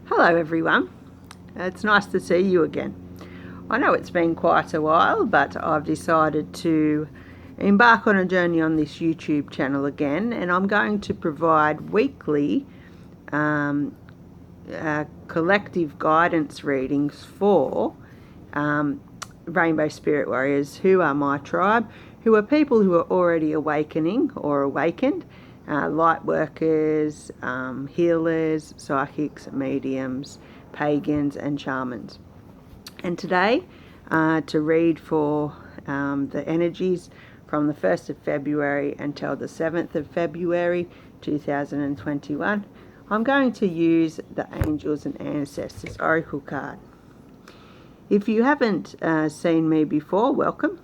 Hello everyone, it's nice to see you again. I know it's been quite a while, but I've decided to embark on a journey on this YouTube channel again, and I'm going to provide weekly collective guidance readings for Rainbow Spirit Warriors, who are my tribe, who are people who are already awakening or awakened, light workers, healers, psychics, mediums, pagans and shamans. And today, to read for the energies from the 1st of February until the 7th of February 2021, I'm going to use the Angels and Ancestors Oracle card. If you haven't seen me before, welcome.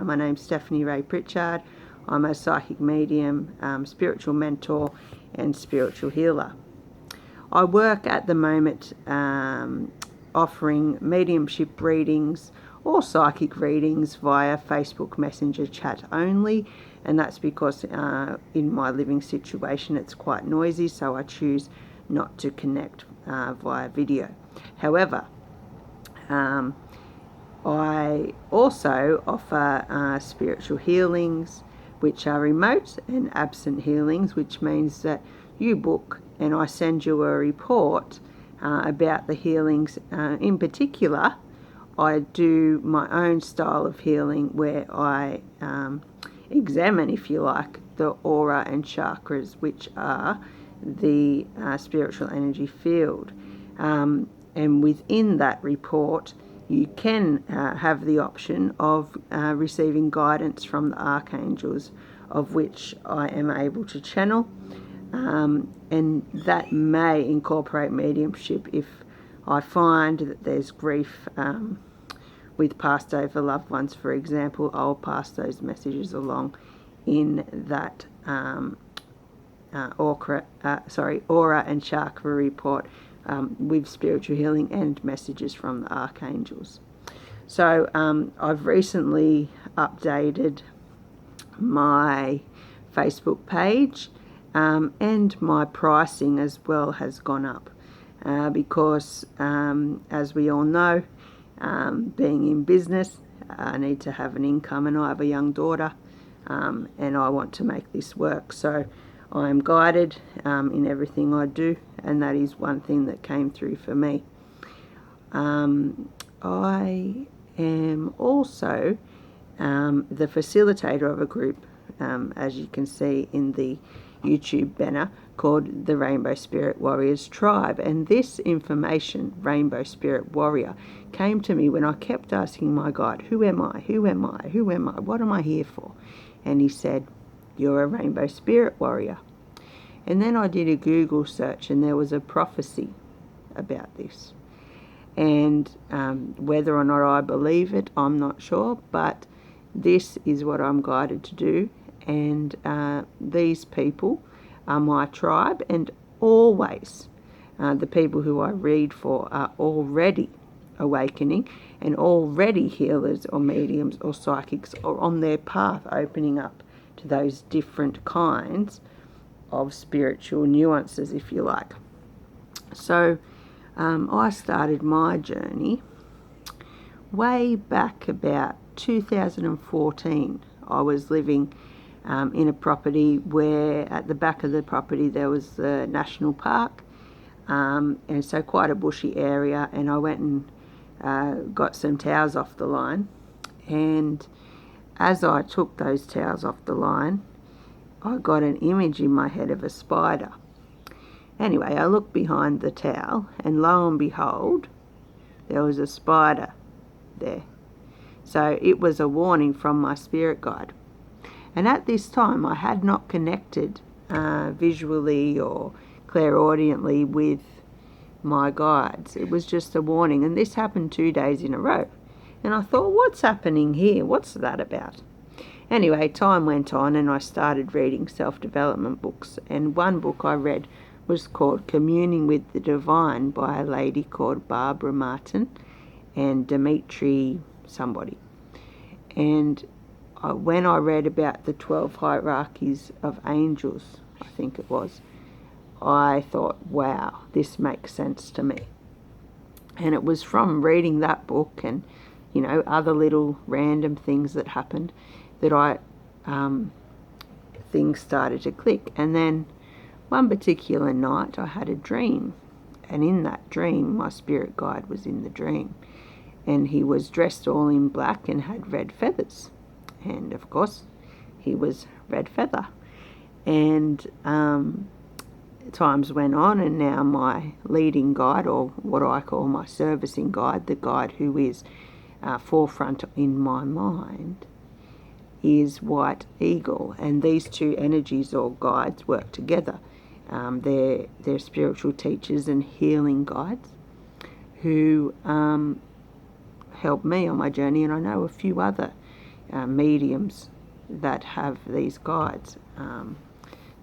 My name's Stephanie Rae Pritchard. I'm a psychic medium, spiritual mentor and spiritual healer. I work at the moment offering mediumship readings or psychic readings via Facebook Messenger chat only, and that's because in my living situation it's quite noisy, so I choose not to connect via video. However, I also offer spiritual healings, which are remote and absent healings, which means that you book and I send you a report about the healings. In particular, I do my own style of healing where I examine, if you like, the aura and chakras, which are the spiritual energy field. And within that report, you can have the option of receiving guidance from the archangels, of which I am able to channel, and that may incorporate mediumship if I find that there's grief with passed over loved ones, for example. I'll pass those messages along in that aura and chakra report, with spiritual healing and messages from the archangels. So I've recently updated my Facebook page, and my pricing as well has gone up because, as we all know, being in business, I need to have an income, and I have a young daughter, and I want to make this work. So I am guided in everything I do, and that is one thing that came through for me. I am also the facilitator of a group, as you can see in the YouTube banner, called the Rainbow Spirit Warriors Tribe. And this information, Rainbow Spirit Warrior, came to me when I kept asking my guide, who am I? Who am I? Who am I? What am I here for? And he said, you're a Rainbow Spirit Warrior. And then I did a Google search, and there was a prophecy about this. And whether or not I believe it, I'm not sure, but this is what I'm guided to do. And these people are my tribe, and always the people who I read for are already awakening and already healers or mediums or psychics, or on their path opening up to those different kinds of spiritual nuances, if you like. So I started my journey way back about 2014. I was living in a property where at the back of the property there was the national park, and so quite a bushy area, and I went and got some towels off the line, and as I took those towels off the line, I got an image in my head of a spider. Anyway, I looked behind the towel, and lo and behold, there was a spider there. So it was a warning from my spirit guide. And at this time, I had not connected visually or clairaudiently with my guides. It was just a warning. And this happened 2 days in a row. And I thought, what's happening here? What's that about? Anyway, time went on, and I started reading self-development books. And one book I read was called Communing with the Divine by a lady called Barbara Martin and Dimitri somebody. And when I read about the 12 hierarchies of angels, I think it was, I thought, wow, this makes sense to me. And it was from reading that book and, you know, other little random things that happened that things started to click. And then one particular night I had a dream, and in that dream my spirit guide was in the dream, and he was dressed all in black and had red feathers, and of course he was Red Feather. And times went on, and now my leading guide, or what I call my servicing guide, the guide who is forefront in my mind, is White Eagle. And these two energies or guides work together. They're spiritual teachers and healing guides who help me on my journey, and I know a few other mediums that have these guides.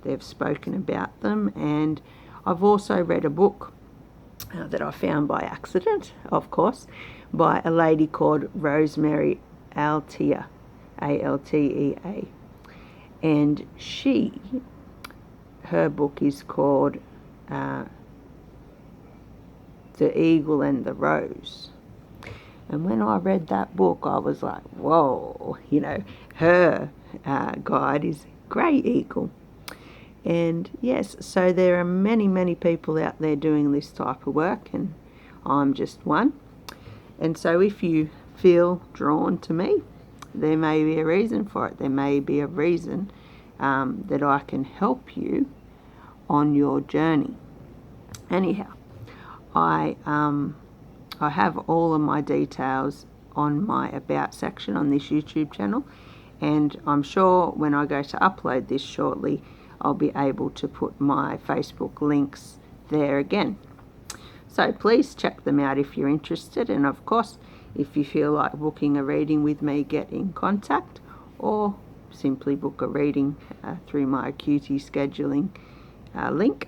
They've spoken about them, and I've also read a book that I found by accident, of course, by a lady called Rosemary Altea, Altea, and her book is called The Eagle and the Rose. And when I read that book, I was like, whoa, you know, her guide is Grey Eagle. And yes, so there are many, many people out there doing this type of work, and I'm just one. And so if you feel drawn to me, there may be a reason for it. There may be a reason that I can help you on your journey. Anyhow, I have all of my details on my About section on this YouTube channel, and I'm sure when I go to upload this shortly, I'll be able to put my Facebook links there again. So please check them out if you're interested, and of course, if you feel like booking a reading with me, get in contact, or simply book a reading through my Acuity scheduling link.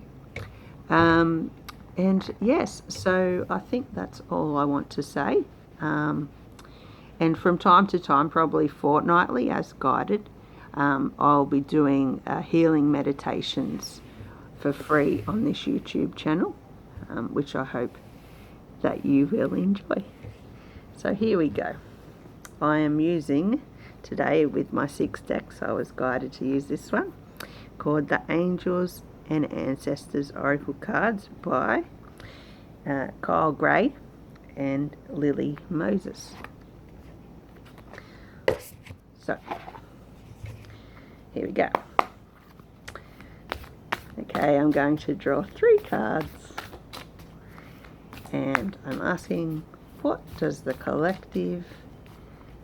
And yes, so I think that's all I want to say. And from time to time, probably fortnightly as guided, I'll be doing healing meditations for free on this YouTube channel, which I hope that you will enjoy. So here we go. I am using today with my 6 decks. I was guided to use this one, called the Angels and Ancestors Oracle Cards by Kyle Gray and Lily Moses. So here we go. Okay, I'm going to draw 3 cards, and I'm asking, what does the collective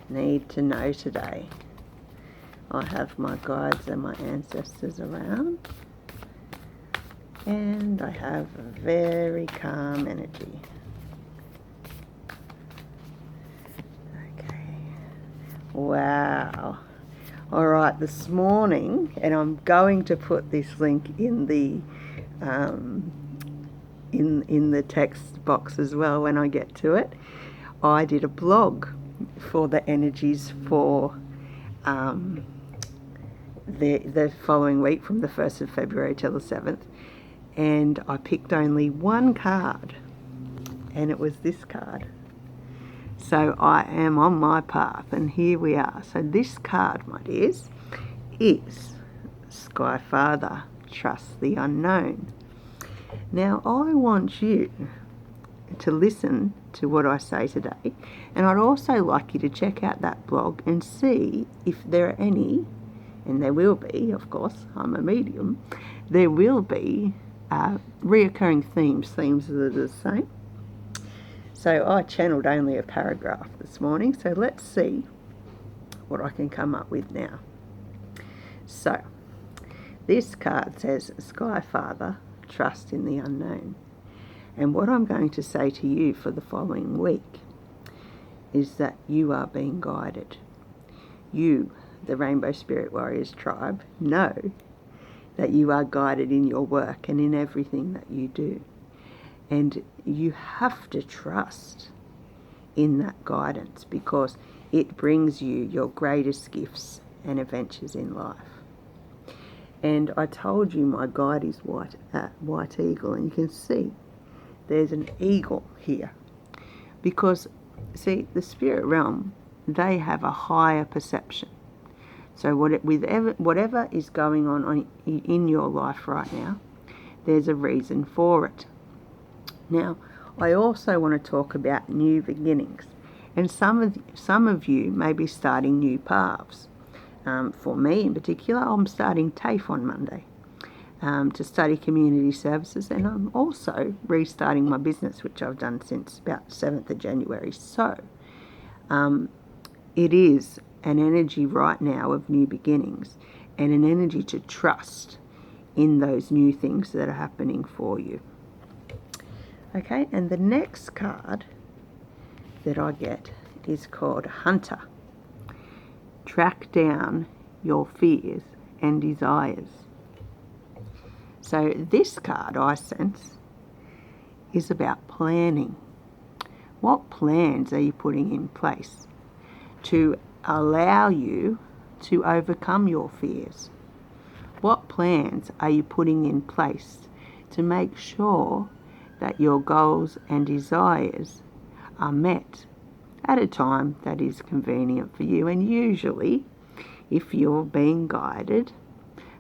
need to know today? I have my guides and my ancestors around, and I have a very calm energy. Okay. Wow. All right, this morning, and I'm going to put this link in the in the text box as well when I get to it. I did a blog for the energies for the following week, from the 1st of February till the 7th, and I picked only one card, and it was this card. So I am on my path, and here we are. So this card, my dears, is Sky Father, Trust the Unknown. Now I want you to listen to what I say today, and I'd also like you to check out that blog and see if there are any, and there will be, of course, I'm a medium, there will be reoccurring themes that are the same. So I channeled only a paragraph this morning, so let's see what I can come up with now. So this card says, Sky Father, Trust in the Unknown. And what I'm going to say to you for the following week is that you are being guided. You, the Rainbow Spirit Warriors tribe, know that you are guided in your work and in everything that you do. And you have to trust in that guidance, because it brings you your greatest gifts and adventures in life. And I told you my guide is white eagle, and you can see there's an eagle here. Because, see, the spirit realm, they have a higher perception. So whatever is going on in your life right now, there's a reason for it. Now, I also want to talk about new beginnings. And some of you may be starting new paths. For me in particular, I'm starting TAFE on Monday to study community services, and I'm also restarting my business, which I've done since about 7th of January. So it is an energy right now of new beginnings and an energy to trust in those new things that are happening for you. Okay, and the next card that I get is called Hunter. Track down your fears and desires. So this card, I sense, is about planning. What plans are you putting in place to allow you to overcome your fears? What plans are you putting in place to make sure that your goals and desires are met at a time that is convenient for you? And usually, if you're being guided,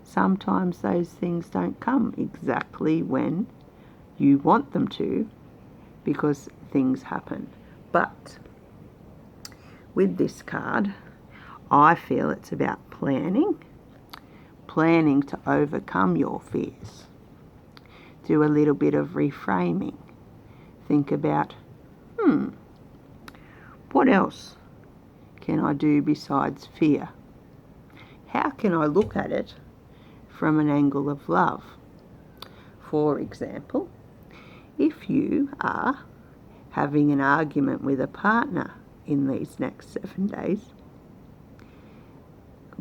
sometimes those things don't come exactly when you want them to, because things happen. But with this card, I feel it's about planning to overcome your fears. Do a little bit of reframing. Think about, what else can I do besides fear? How can I look at it from an angle of love? For example, if you are having an argument with a partner in these next 7 days,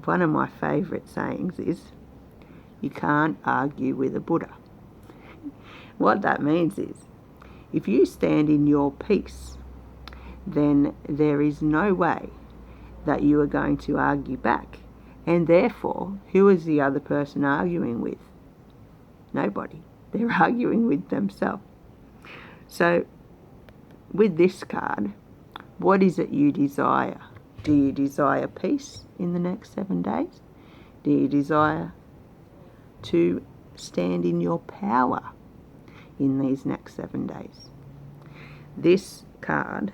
one of my favourite sayings is, you can't argue with a Buddha. What that means is, if you stand in your peace, then there is no way that you are going to argue back. And therefore, who is the other person arguing with? Nobody. They're arguing with themselves. So, with this card, what is it you desire? Do you desire peace in the next 7 days? Do you desire to stand in your power in these next 7 days? This card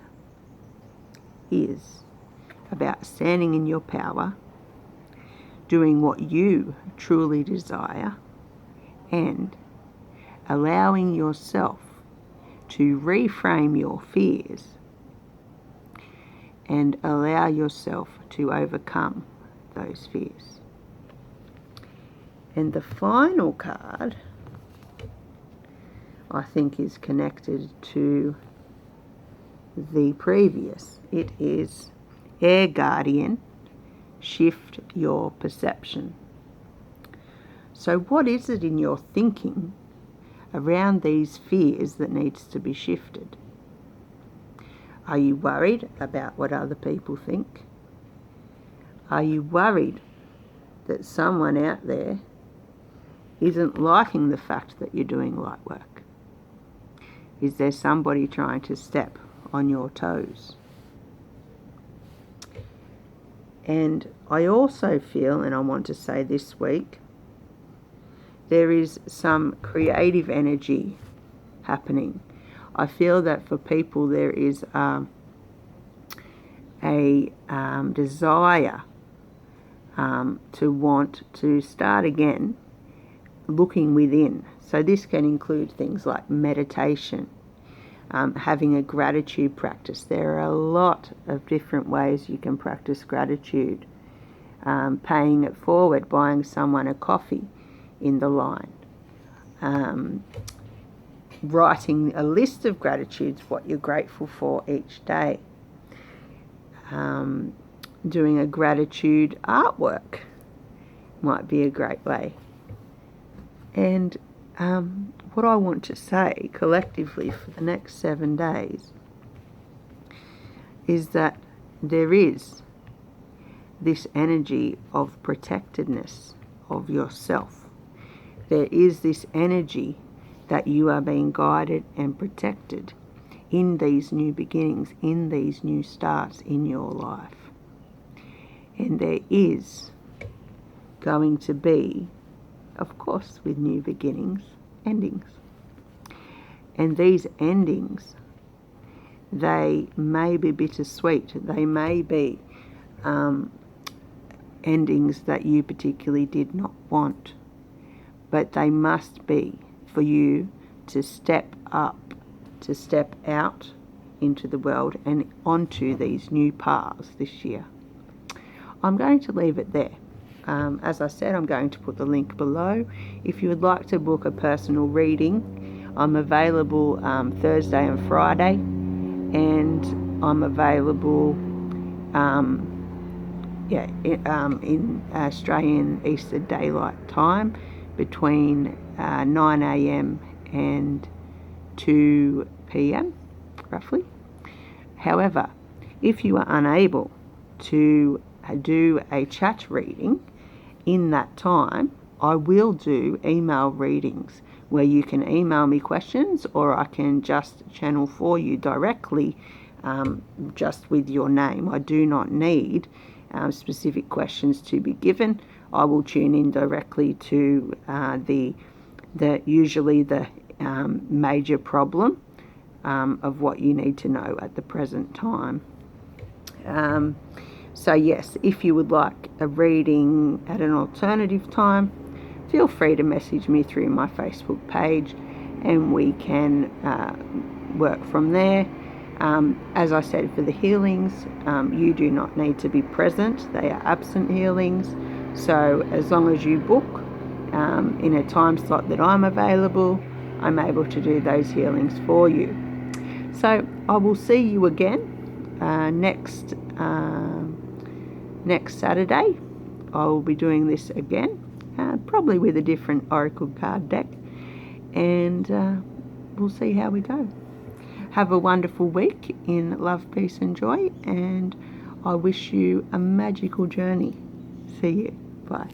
is about standing in your power, doing what you truly desire, and allowing yourself to reframe your fears and allow yourself to overcome those fears. And the final card, I think, is connected to the previous. It is Air Guardian, shift your perception. So what is it in your thinking around these fears that needs to be shifted? Are you worried about what other people think? Are you worried that someone out there isn't liking the fact that you're doing light work? Is there somebody trying to step on your toes? And I also feel, and I want to say this week, there is some creative energy happening. I feel that for people there is a desire to want to start again looking within. So this can include things like meditation, having a gratitude practice. There are a lot of different ways you can practice gratitude. Paying it forward, buying someone a coffee in the line, writing a list of gratitudes, what you're grateful for each day, doing a gratitude artwork might be a great way. And what I want to say collectively for the next 7 days is that there is this energy of protectedness, of yourself. There is this energy that you are being guided and protected in these new beginnings, in these new starts in your life. And there is going to be, of course, with new beginnings, endings. And these endings, they may be bittersweet. They may be endings that you particularly did not want. But they must be for you to step up, to step out into the world and onto these new paths this year. I'm going to leave it there. As I said, I'm going to put the link below. If you would like to book a personal reading, I'm available Thursday and Friday, and I'm available in Australian Eastern Daylight Time between 9 a.m. and 2 p.m. roughly. However, if you are unable to do a chat reading in that time, I will do email readings where you can email me questions, or I can just channel for you directly, just with your name. I do not need specific questions to be given. I will tune in directly to usually the major problem of what you need to know at the present time. So yes, if you would like a reading at an alternative time, feel free to message me through my Facebook page, and we can work from there. As I said, for the healings, you do not need to be present. They are absent healings. So as long as you book in a time slot that I'm available, I'm able to do those healings for you. So I will see you again next Saturday. I will be doing this again, probably with a different oracle card deck, and we'll see how we go. Have a wonderful week in love, peace and joy, and I wish you a magical journey. See you. Bye.